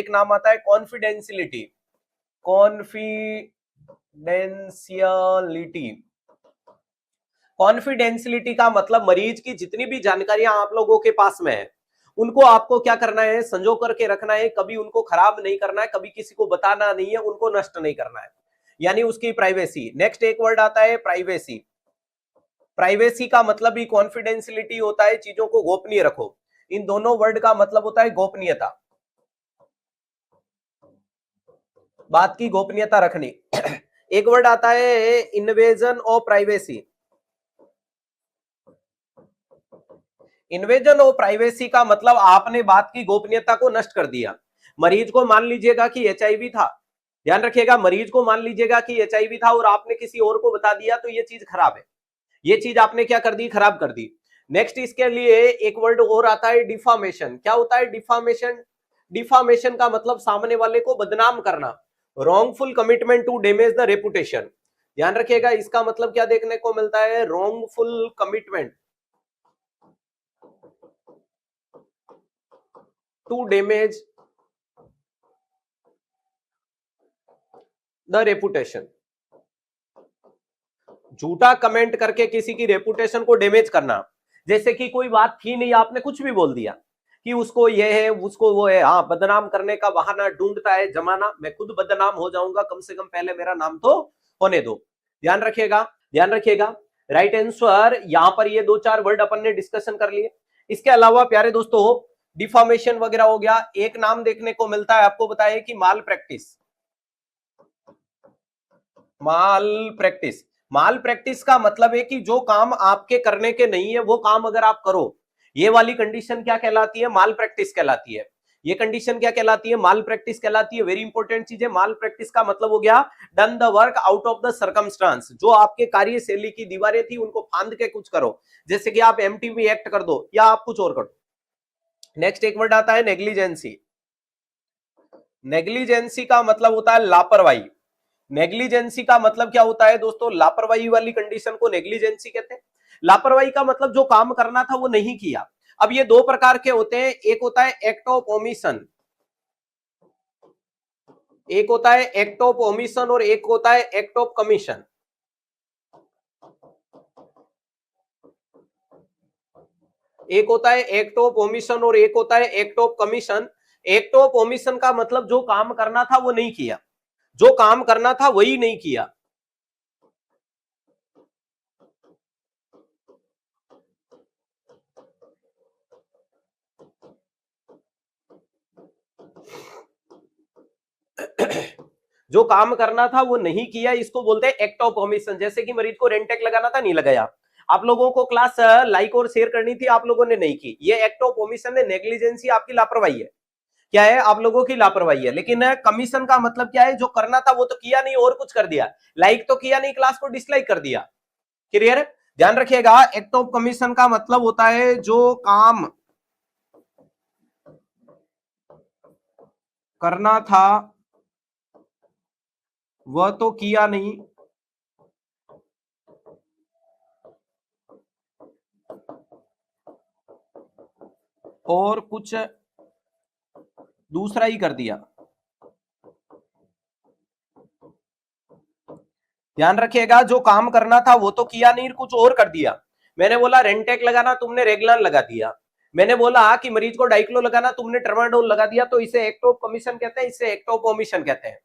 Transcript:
एक नाम आता है कॉन्फिडेंशियलिटी। कॉन्फिडेंशियलिटी, कॉन्फिडेंशियलिटी का मतलब मरीज की जितनी भी जानकारियां आप लोगों के पास में है उनको आपको क्या करना है, संजो करके रखना है, कभी उनको खराब नहीं करना है, कभी किसी को बताना नहीं है, उनको नष्ट नहीं करना है, यानी उसकी प्राइवेसी। नेक्स्ट एक वर्ड आता है प्राइवेसी। प्राइवेसी का मतलब भी कॉन्फिडेंशियलिटी होता है, चीजों को गोपनीय रखो। इन दोनों वर्ड का मतलब होता है गोपनीयता, बात की गोपनीयता रखनी। एक वर्ड आता है invasion of privacy. Invasion of privacy का मतलब आपने बात की गोपनीयता को नष्ट कर दिया। मरीज को मान लीजिएगा कि एचआईवी था, ध्यान रखिएगा, मरीज को मान लीजिएगा कि एचआईवी था और आपने किसी और को बता दिया, तो ये चीज खराब है, ये चीज आपने क्या कर दी, खराब कर दी। नेक्स्ट इसके लिए एक वर्ड और आता है डिफामेशन। क्या होता है डिफामेशन? डिफामेशन का मतलब सामने वाले को बदनाम करना, wrongful commitment to damage the reputation. ध्यान रखिएगा, इसका मतलब क्या देखने को मिलता है, wrongful commitment to damage the reputation. झूठा कमेंट करके किसी की रेपुटेशन को डैमेज करना, जैसे कि कोई बात थी नहीं, आपने कुछ भी बोल दिया कि उसको ये है उसको वो है, हाँ, बदनाम करने का बहाना ढूंढता है जमाना, मैं खुद बदनाम हो जाऊंगा, कम से कम पहले मेरा नाम तो होने दो। ध्यान रखिएगा, ध्यान रखिएगा। राइट आंसर यहां पर ये 2-4 वर्ड अपन ने डिस्कशन कर लिए। इसके अलावा प्यारे दोस्तों डिफॉर्मेशन वगैरह हो गया। एक नाम देखने को मिलता है, आपको बताया कि माल प्रैक्टिस। माल प्रैक्टिस, माल प्रैक्टिस का मतलब है कि जो काम आपके करने के नहीं है वो काम अगर आप करो, ये वाली कंडीशन क्या कहलाती है, माल प्रैक्टिस कहलाती है। ये कंडीशन क्या कहलाती है, माल प्रैक्टिस कहलाती है। वेरी इंपॉर्टेंट चीज है। माल प्रैक्टिस का मतलब हो गया done the work out of the circumstance, जो आपके कार्यशैली की दीवारें थी उनको फांद के कुछ करो, जैसे कि आप एमटीवी एक्ट कर दो या आप कुछ और करो। नेक्स्ट एक वर्ड आता है नेग्लिजेंसी। नेग्लिजेंसी का मतलब होता है लापरवाही। नेग्लिजेंसी का मतलब क्या होता है दोस्तों, लापरवाही वाली कंडीशन को नेग्लिजेंसी कहते हैं। लापरवाही का मतलब जो काम करना था वो नहीं किया। अब ये दो प्रकार के होते हैं, एक होता है एक्ट ऑफ ओमिशन, एक होता है एक्ट ऑफ ओमिशन और एक होता है एक्ट ऑफ कमीशन। एक होता है एक्ट ऑफ ओमिशन और एक होता है act of commission. Act of omission का मतलब जो काम करना था वो नहीं किया, जो काम करना था वही नहीं किया। जो काम करना था वो नहीं किया, इसको बोलते हैं एक्ट ऑफ ओमिशन। जैसे कि मरीज को रेंटेक लगाना था, नहीं लगाया। आप लोगों को क्लास लाइक और शेयर करनी थी, आप लोगों ने नहीं की, ये एक्ट ऑफ ओमिशन है। नेग्लिजेंसी आपकी लापरवाही है, क्या है, आप लोगों की लापरवाही है। लेकिन कमीशन का मतलब क्या है, जो करना था वो तो किया नहीं और कुछ कर दिया, लाइक तो किया नहीं, क्लास को डिसलाइक कर दिया। क्लियर? ध्यान रखिएगा, एक्ट ऑफ कमीशन का मतलब होता है जो काम करना था वह तो किया नहीं और कुछ दूसरा ही कर दिया। ध्यान रखिएगा, जो काम करना था वो तो किया नहीं, कुछ और कर दिया। मैंने बोला रेंटेक लगाना, तुमने रेगुलर लगा दिया। मैंने बोला कि मरीज को डाइक्लो लगाना, तुमने ट्रामाडोल लगा दिया। तो इसे एक्ट ऑफ कमीशन कहते हैं, इसे एक्ट ऑफ ओमिशन कहते हैं।